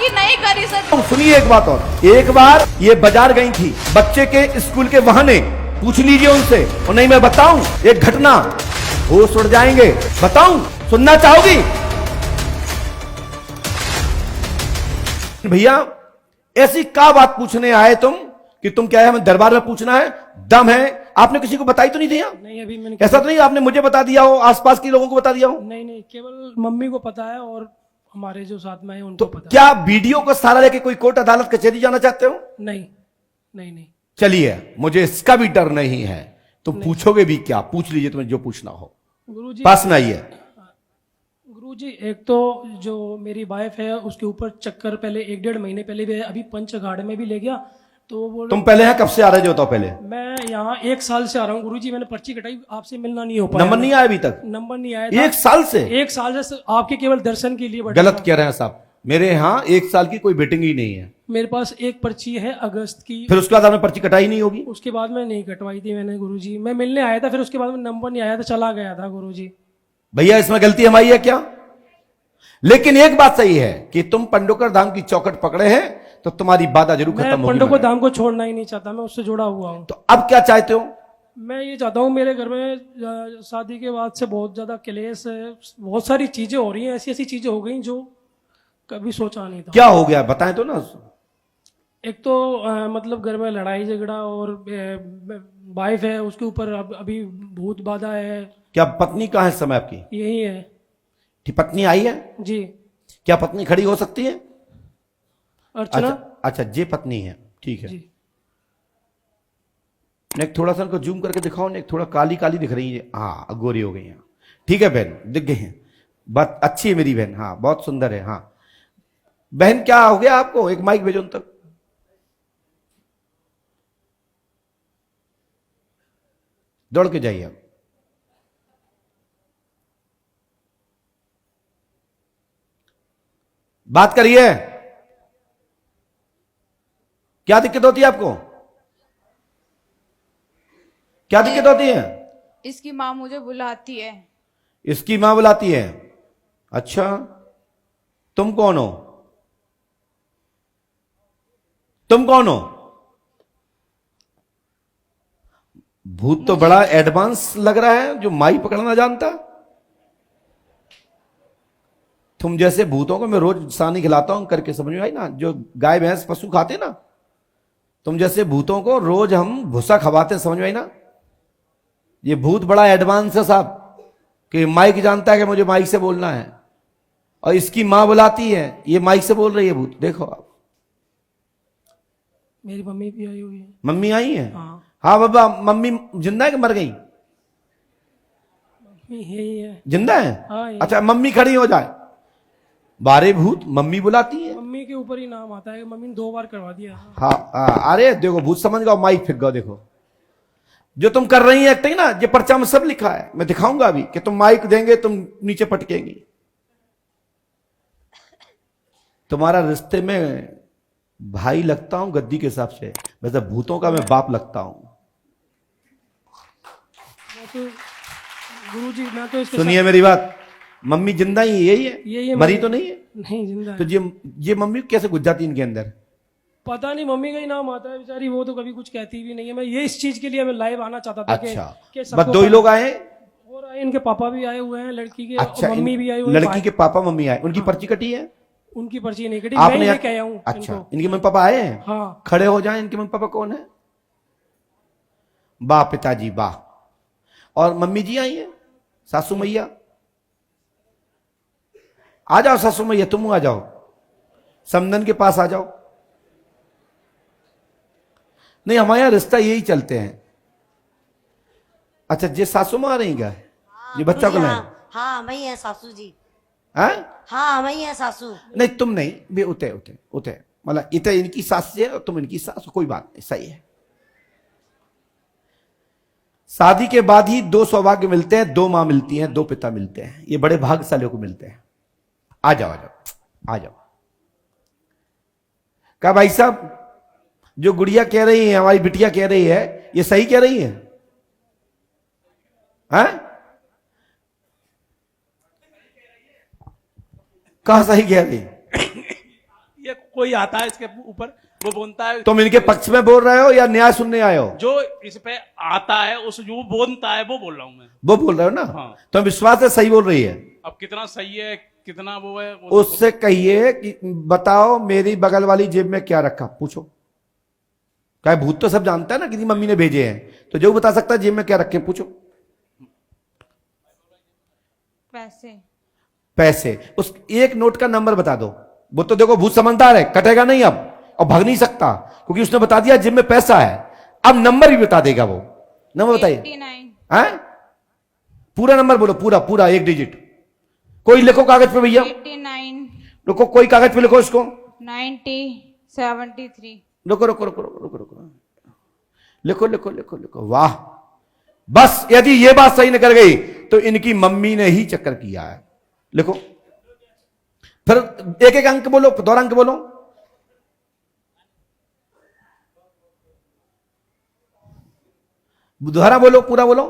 की नहीं करी सर। सुनिए एक बात और, एक बार ये बाजार गई थी बच्चे के स्कूल के बहाने, पूछ लीजिए उनसे। और नहीं मैं बताऊं एक घटना, होश उड़ जाएंगे। बताऊं, सुनना चाहोगी? भैया ऐसी क्या बात पूछने आए तुम कि तुम क्या है हमें दरबार में पूछना है? दम है? आपने किसी को बताई तो नहीं दिया? नहीं, अभी मैंने ऐसा तो नहीं आपने मुझे बता दिया हो, आसपास के लोगों को बता दिया हो? नहीं नहीं, केवल मम्मी को पता है और हमारे जो साथ में है उनको तो पता है। क्या वीडियो को सहारा लेके कोई कोर्ट अदालत कचहरी जाना चाहते हो? नहीं नहीं नहीं। चलिए, मुझे इसका भी डर नहीं है। तुम पूछोगे भी क्या? पूछ लीजिए तुम्हें जो पूछना हो, गुरुजी पास में आइए। गुरुजी, एक तो जो मेरी वाइफ है उसके ऊपर चक्कर पहले 1-1.5 महीने पहले भी है, अभी पंचघाट में भी ले गया तो वो बोले। तुम पहले हैं कब से आ रहे जो? तो पहले मैं यहाँ 1 साल से आ रहा हूँ गुरुजी, मैंने पर्ची कटाई, आपसे मिलना नहीं हो पाया। नंबर नहीं आया अभी तक? नंबर नहीं आया था। 1 साल से? 1 साल से आपके केवल दर्शन के लिए बैठा गलत था। कह रहे हैं साहब, मेरे यहाँ 1 साल की कोई वेटिंग ही नहीं है। मेरे पास एक पर्ची है अगस्त की, फिर उसके बाद आपने पर्ची कटाई नहीं होगी? उसके बाद में नहीं कटवाई थी मैंने गुरुजी। मैं मिलने आया था, फिर उसके बाद में नंबर नहीं आया था, चला गया था गुरुजी। भैया इसमें गलती हमारी है क्या? लेकिन एक बात सही है कि तुम पंडोकर धाम की चौखट पकड़े हैं तो तुम्हारी बाधा जरूर खत्म मैं होगी। पंडों को धाम को छोड़ना ही नहीं चाहता, मैं उससे जुड़ा हुआ हूँ। तो अब क्या चाहते हो? मैं ये चाहता हूँ, मेरे घर में शादी के बाद से बहुत ज्यादा क्लेश है, बहुत सारी चीजें हो रही हैं, ऐसी ऐसी चीजें हो गई जो कभी सोचा नहीं था। क्या हो गया बताएं तो ना। एक तो मतलब घर में लड़ाई झगड़ा, और वाइफ है उसके ऊपर अभी भूत बाधा है। क्या पत्नी कहाँ है इस समय आपकी? यही है कि पत्नी आई है? जी। क्या पत्नी खड़ी हो सकती है? अर्चना। अच्छा जे पत्नी है, ठीक है। जी। नेक थोड़ा सा इनको जूम करके दिखाओ, नेक थोड़ा काली काली दिख रही है। हाँ गोरी हो गई हैं, ठीक है बहन, दिख गई हैं, बात अच्छी है मेरी बहन, हाँ बहुत सुंदर है। हाँ बहन क्या हो गया आपको? एक माइक भेजो उन तक। दौड़ के जाइए आप। बात करिए, क्या दिक्कत होती है आपको? क्या दिक्कत होती है? इसकी माँ मुझे बुलाती है। इसकी मां बुलाती है? अच्छा, तुम कौन हो? तुम कौन हो? भूत तो बड़ा एडवांस लग रहा है, जो माई पकड़ना जानता। तुम जैसे भूतों को मैं रोज सानी खिलाता हूं करके, समझ में आई ना? जो गाय भैंस पशु खाते ना, तुम जैसे भूतों को रोज हम भूसा खवाते, समझ में आई ना? ये भूत बड़ा एडवांस है साहब, कि माइक जानता है कि मुझे माइक से बोलना है, और इसकी मां बुलाती है, ये माइक से बोल रही है भूत। देखो आप, मेरी मम्मी भी आई हुई है। मम्मी आई है? हाँ, हाँ बाबा, मम्मी जिंदा है कि मर गई? मम्मी यही है। जिंदा है? हाँ, अच्छा, मम्मी खड़ी हो जाए, बारे भूत मम्मी बुलाती है। मम्मी के ऊपर ही नाम आता है, मम्मी ने 2 बार करवा दिया। हाँ, अरे देखो भूत समझ गया, माइक फिर गया। देखो जो तुम कर रही है एक्टिंग ना, ये पर्चा में सब लिखा है, मैं दिखाऊंगा अभी कि तुम माइक देंगे तुम नीचे पटकेंगी। तुम्हारा रिश्ते में भाई लगता हूं गद्दी के हिसाब से, वैसे भूतों का मैं बाप लगता हूं। तो गुरुजी मैं तो इसके सुनिए मेरी बात, मम्मी जिंदा ही यही यही है, है मरी मम्मी। तो नहीं है? नहीं, जिंदा तो है। ये मम्मी कैसे घुस जाती इनके अंदर? पता नहीं, मम्मी का ही नाम आता है बेचारी, वो तो कभी कुछ कहती भी नहीं है। मैं ये इस चीज के लिए मैं लाइव आना चाहता था अच्छा, कि बस 2 ही लोग आए हैं? और आए, इनके पापा भी आए हुए हैं लड़की के। अच्छा, और मम्मी भी आई हुई है। लड़की के पापा मम्मी आए, उनकी पर्ची कटी है? उनकी पर्ची नहीं कटी, आपने मैं लेके आया हूँ अच्छा, इनको। इनके मम्मी पापा आए हैं? हाँ। खड़े हो जाएं, इनके मम्मी पापा कौन है? वाह पिताजी वाह। और मम्मी जी आई हैं? सासू मैया आ जाओ, सासू मैया तुम आ जाओ, समदन के पास आ जाओ। नहीं हमारे यहां रिश्ता यही चलते हैं। अच्छा, जे सासू मां आ रही क्या? ये बच्चा को लाए? हाँ वही है सासू जी। हाँ हाँ वही है सासू। नहीं तुम नहीं भी, उते उते उते मतलब इतने इनकी सास है और तुम इनकी सास, कोई बात नहीं, सही है। शादी के बाद ही 2 सौभाग्य मिलते हैं, 2 मां मिलती हैं, 2 पिता मिलते हैं, ये बड़े भाग्यशालियों को मिलते हैं। आ जाओ आ जाओ आ जाओ। क्या भाई साहब, जो गुड़िया कह रही है, हमारी बिटिया कह रही है, ये सही कह रही है? हैं? कहां सही कह रही? ये कोई आता है इसके ऊपर, वो बोलता है, तुम इनके पक्ष में बोल रहे हो या न्याय सुनने आए हो? जो इस पे आता है उस जो बोलता है वो बोल रहा हूं मैं। वो बोल रहे हो ना? हाँ। तो विश्वास है सही बोल रही है। अब कितना सही है कितना वो है वो उससे कहिए कि बताओ मेरी बगल वाली जेब में क्या रखा, पूछो। क्या भूत तो सब जानता है ना, किसी मम्मी ने भेजे हैं, तो जो बता सकता है जेब में क्या रखे, पूछो। पैसे। पैसे। उस एक नोट का नंबर बता दो। वो तो देखो भूत समझदार है, कटेगा नहीं अब और भाग नहीं सकता, क्योंकि उसने बता दिया जेब में पैसा है। अब नंबर भी बता देगा वो। नंबर बताइए। 89। हैं? पूरा नंबर बोलो, पूरा पूरा एक डिजिट। कोई लिखो कागज पे भैया। 89। रुको, कोई कागज पे लिखो इसको। 90। 73। रुको रुको रुको रुको रुको रुको, लिखो लिखो लिखो लिखो। वाह, बस यदि ये बात सही निकल गई तो इनकी मम्मी ने ही चक्कर किया है। लिखो, फिर एक एक अंक बोलो, दोहरा अंक बोलो। दोहरा बोलो, पूरा बोलो।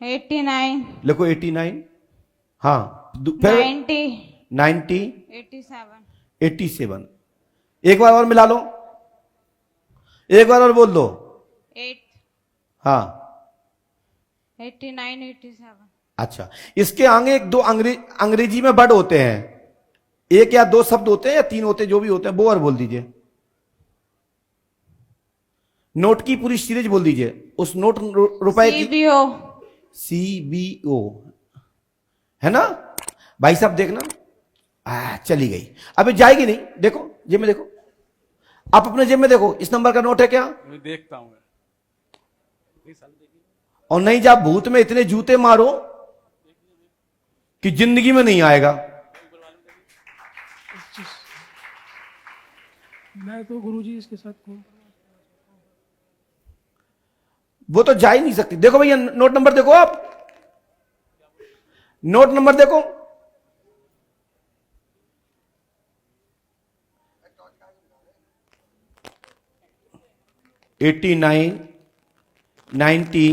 89। लिखो 89। हाँ, फिर 90। 90। 87। 87। एक बार और मिला लो, एक बार और बोल दो। 8। हाँ 89। 87। अच्छा, इसके आगे एक दो अंग्रेजी में वर्ड होते हैं, एक या दो शब्द होते हैं या तीन होते हैं, जो भी होते हैं वो और बोल दीजिए। नोट की पूरी सीरीज बोल दीजिए। उस नोट रुपए की CBO। CBO है ना भाई साहब, देखना। चली गई, अभी जाएगी नहीं। देखो जेब में, देखो आप अपने जेब में देखो, इस नंबर का नोट है क्या? मैं देखता हूं। और नहीं, जब भूत में इतने जूते मारो कि जिंदगी में नहीं आएगा। मैं तो गुरुजी इसके साथ घूम, वो तो जा ही नहीं सकती। देखो भैया नोट नंबर देखो, आप नोट नंबर देखो। $89, $90,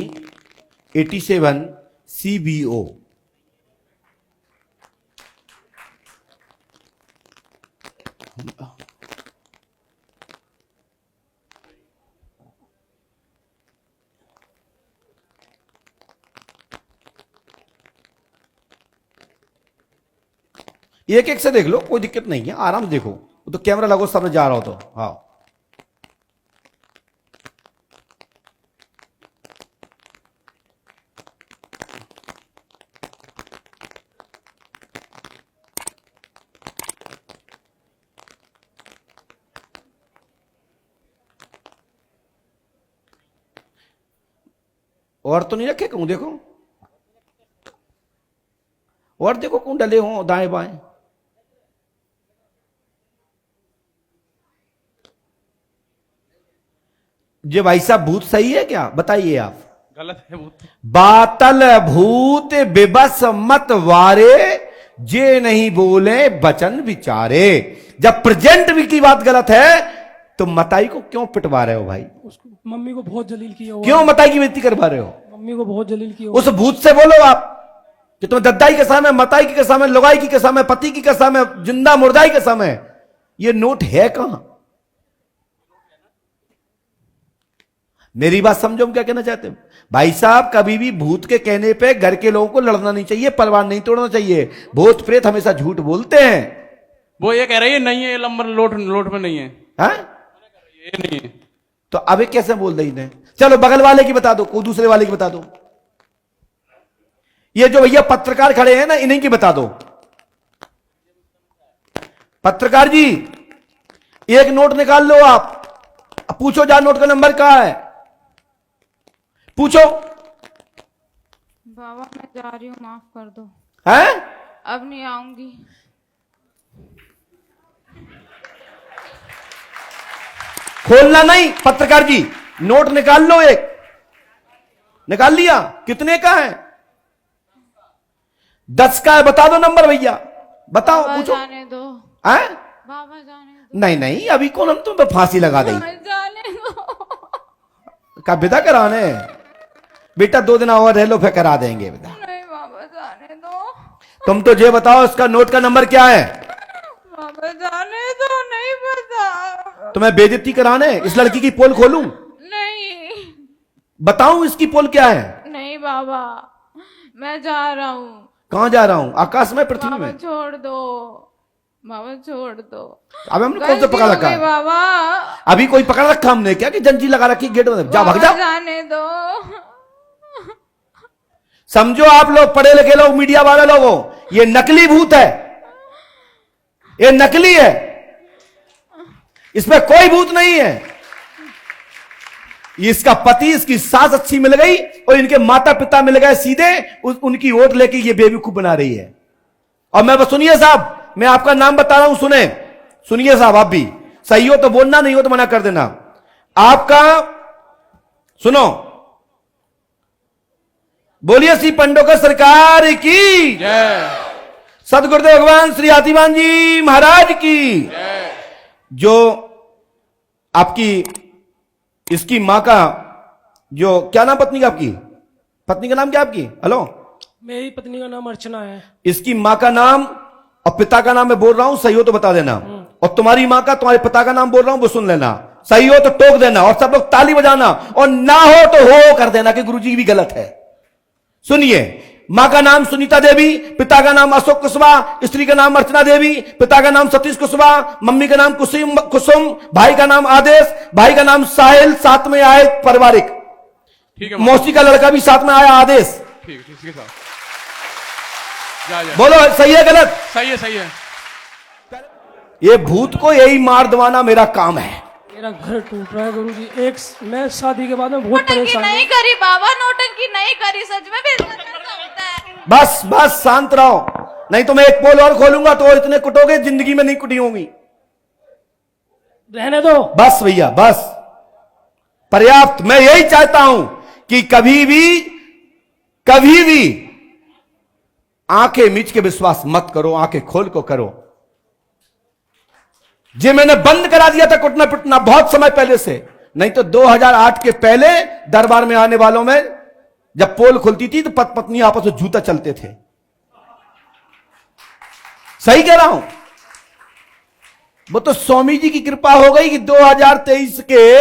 $87 CBO। एक एक से देख लो, कोई दिक्कत नहीं है, आराम से देखो। वो तो कैमरा लगो सामने जा रहा हो तो। हाँ, और तो नहीं रखे कहूं, देखो और देखो कौन डले हो दाएं बाएं। ये भाई साहब भूत सही है क्या, बताइए आप? गलत है वो तो। बातल भूत विबस मत वारे, जे नहीं बोले बचन विचारे। जब प्रेजेंट भी की बात गलत है तो मताई को क्यों पिटवा रहे हो भाई? उसको मम्मी को बहुत जलील किया हुआ, क्यों मताई की बेइज्जती करवा रहे हो? मम्मी को बहुत जलील किया हुआ। उस भूत से बोलो आप कि तुम दद्दाई के सामने, मताई की कसम है, लुगाई की कसम है, पति की कसम है, जिंदा मुर्दाई की कसम है, ये नोट है कहां? मेरी बात समझो, हम क्या कहना चाहते हैं भाई साहब। कभी भी भूत के कहने पे घर के लोगों को लड़ना नहीं चाहिए, परिवार नहीं तोड़ना चाहिए। भूत प्रेत हमेशा झूठ बोलते हैं। वो ये कह रही है नहीं है, ये नंबर लोट में नहीं है, हैं? ये नहीं है। तो अभी कैसे बोल रही ने? चलो बगल वाले की बता दो, कोई दूसरे वाले की बता दो। ये जो भैया पत्रकार खड़े हैं ना, इन्हीं की बता दो। पत्रकार जी एक नोट निकाल लो आप, पूछो जा नोट का नंबर कहां है, पूछो। बाबा मैं जा रही हूँ, माफ कर दो, हैं? अब नहीं आऊंगी। खोलना नहीं पत्रकार जी, नोट निकाल लो। एक निकाल लिया, कितने का है? 10 का है, बता दो नंबर भैया, बताओ, बाबा पूछो। जाने दो, हैं? बाबा जाने दो, नहीं नहीं, अभी कौन हम तुम्हें फांसी लगा दें? जाने दो। का विदा कराने? बेटा 2 दिन और रह लो, फिर करा देंगे विदा। नहीं बाबा जाने दो, तुम तो ये बताओ इसका नोट का नंबर क्या है? बाबा जाने दो, नहीं पता। तो मैं बेइज्जती कराने इस लड़की की पोल खोलूं? नहीं बताऊं इसकी पोल क्या है? नहीं बाबा, मैं जा रहा हूँ। कहां जा रहा हूं? आकाश में, पृथ्वी बाबा में? छोड़ दो, बाबा छोड़ दो। अब हमने कौन सा गलती पकड़ हो रखा गई है? बाबा, अभी कोई पकड़ रखा हमने क्या कि जंजीर लगा रखी गेट में? जा भाग बाबा जा। जाने दो। समझो आप लोग पढ़े लिखे लोग, मीडिया वाले लोगों, ये नकली भूत है, ये नकली है, इसमें कोई भूत नहीं है। इसका पति, इसकी सास अच्छी मिल गई और इनके माता पिता मिल गए सीधे, उनकी वोट लेके ये बेवकूफ बना रही है। और मैं बस, सुनिए साहब, मैं आपका नाम बता रहा हूं, सुनिए साहब, आप भी सही हो तो बोलना, नहीं हो तो मना कर देना। आपका सुनो, बोलिए श्री पंडोकर सरकार की जय। सदगुरुदेव भगवान श्री हाथीवान जी महाराज की जय। जो आपकी इसकी मां का जो क्या नाम, पत्नी का, आपकी पत्नी का नाम क्या आपकी? हेलो, मेरी पत्नी का नाम अर्चना है। इसकी मां का नाम और पिता का नाम मैं बोल रहा हूं, सही हो तो बता देना। और तुम्हारी मां का, तुम्हारे पिता का नाम बोल रहा हूं, वो सुन लेना। सही हो तो टोक देना और सब लोग ताली बजाना, और ना हो तो हो कर देना कि गुरुजी भी गलत है। सुनिए, मां का नाम सुनीता देवी, पिता का नाम अशोक कुशवाहा, स्त्री का नाम अर्चना देवी, पिता का नाम सतीश कुशवाहा, मम्मी का नाम कुसुम, भाई का नाम आदेश, भाई का नाम साहिल, साथ में आए पारिवारिक, ठीक है मौसी का लड़का भी साथ में आया आदेश। ठीक है साहब। जा जा। बोलो सही है गलत? सही है, सही है। ये भूत को यही मार दवाना मेरा काम है। मेरा घर टूट रहा है गुरुजी। मैं शादी के बाद में बहुत नौटंकी परेशान नहीं हूँ। करी बाबा, नौटंकी नहीं करी, सच में भी ऐसा होता है। बस बस शांत रहो, नहीं तो मैं एक पोल और खोलूंगा तो इतने कुटोगे, जिंदगी में नहीं कुटी होंगी। रहने दो। बस भैया, बस पर्याप्त। मैं यही चाहता हूं कि कभी भी आंखें मीच के विश्वास मत करो, आंखें खोल को करो। जे मैंने बंद करा दिया था कुटना पिटना बहुत समय पहले से, नहीं तो 2008 के पहले दरबार में आने वालों में जब पोल खुलती थी तो पत्नी आपस में जूता चलते थे। सही कह रहा हूं? वो तो स्वामी जी की कृपा हो गई कि 2023 के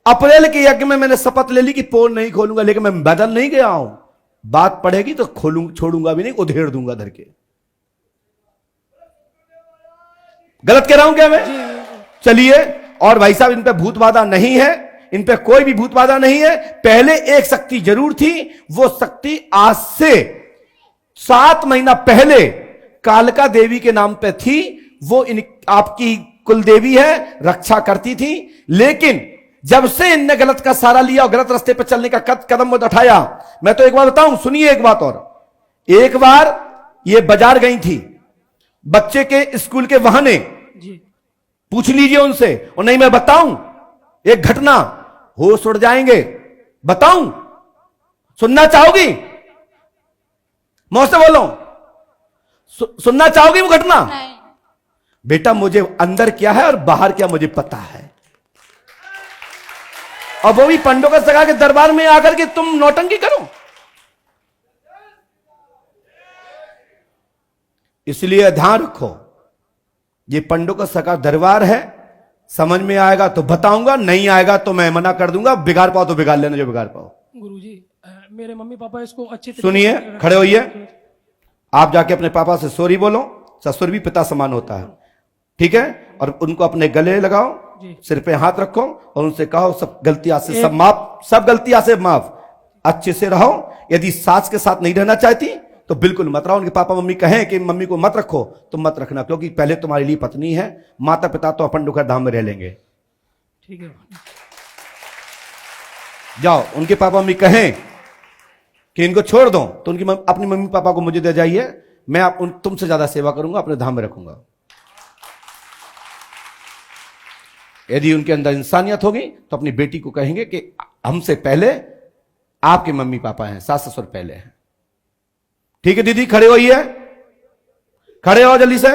अप्रैल के यज्ञ में मैंने शपथ ले ली कि पोल नहीं खोलूंगा, लेकिन मैं बदल नहीं गया हूं। बात पड़ेगी तो छोड़ूंगा भी नहीं, उधेड़ दूंगा धर के। गलत कह रहा हूं क्या मैं? चलिए, और भाई साहब, इन पे भूत बाधा नहीं है, इन पे कोई भी भूत बाधा नहीं है। पहले एक शक्ति जरूर थी, वो शक्ति आज से 7 महीना पहले कालका देवी के नाम पे थी। वो आपकी कुल देवी है, रक्षा करती थी। लेकिन जब से इनने गलत का सहारा लिया और गलत रास्ते पर चलने का कदम उठाया, मैं तो एक बात बताऊं, सुनिए एक बात और। एक बार ये बाजार गई थी बच्चे के स्कूल के बहाने, जी पूछ लीजिए उनसे। और नहीं मैं बताऊं एक घटना, होश उड़ जाएंगे। बताऊं? सुनना चाहोगी? मुझसे बोलो, सुनना चाहोगी वो घटना? नहीं। बेटा, मुझे अंदर क्या है और बाहर क्या मुझे पता है। और वो भी पंडोकर सगा के दरबार में आकर के तुम नौटंकी करो। इसलिए ध्यान रखो, ये पंडोकर सगा दरबार है। समझ में आएगा तो बताऊंगा, नहीं आएगा तो मैं मना कर दूंगा। बिगाड़ पाओ तो बिगाड़ लेना, जो बिगाड़ पाओ। गुरुजी, मेरे मम्मी पापा इसको अच्छी तरीके सुनिए, से खड़े होइए। आप जाके अपने पापा से सॉरी बोलो। ससुर भी पिता समान होता है, ठीक है? और उनको अपने गले लगाओ, सिर पे हाथ रखो और उनसे कहो सब गलतियां से सब माफ, सब गलतियां से माफ, अच्छे से रहो। यदि सास के साथ नहीं रहना चाहती तो बिल्कुल मत रहो। उनके पापा मम्मी कहें कि मम्मी को मत रखो तो मत रखना, क्योंकि पहले तुम्हारे लिए पत्नी है, माता पिता तो अपन डुकर धाम में रह लेंगे। ठीक है, जाओ। उनके पापा मम्मी कहें कि इनको छोड़ दो तो उनकी अपनी मम्मी पापा को मुझे दे जाइए, मैं तुमसे ज्यादा सेवा करूंगा, अपने धाम में रखूंगा। यदि उनके अंदर इंसानियत होगी तो अपनी बेटी को कहेंगे कि हमसे पहले आपके मम्मी पापा हैं, सास ससुर पहले हैं। ठीक है दीदी, खड़े होइए, खड़े हो जल्दी से,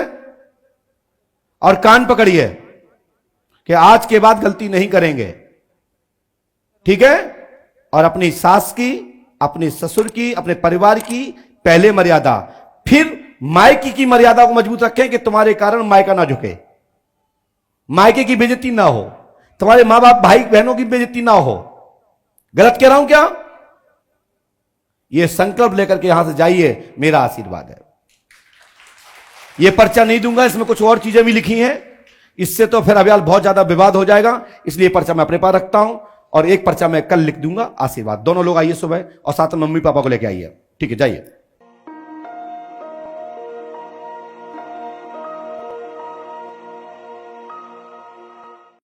और कान पकड़िए कि आज के बाद गलती नहीं करेंगे, ठीक है? और अपनी सास की, अपने ससुर की, अपने परिवार की पहले मर्यादा, फिर मायके की मर्यादा को मजबूत रखें कि तुम्हारे कारण मायका ना झुके, मायके की बेइज्जती ना हो, तुम्हारे मां बाप भाई बहनों की बेइज्जती ना हो। गलत कह रहा हूं क्या? यह संकल्प लेकर के यहां से जाइए, मेरा आशीर्वाद है। यह पर्चा नहीं दूंगा, इसमें कुछ और चीजें भी लिखी हैं, इससे तो फिर अभियाल बहुत ज्यादा विवाद हो जाएगा, इसलिए पर्चा मैं अपने पास रखता हूं और एक पर्चा मैं कल लिख दूंगा। आशीर्वाद। दोनों लोग आइए सुबह और साथ में मम्मी पापा को लेके आइए, ठीक है? जाइए।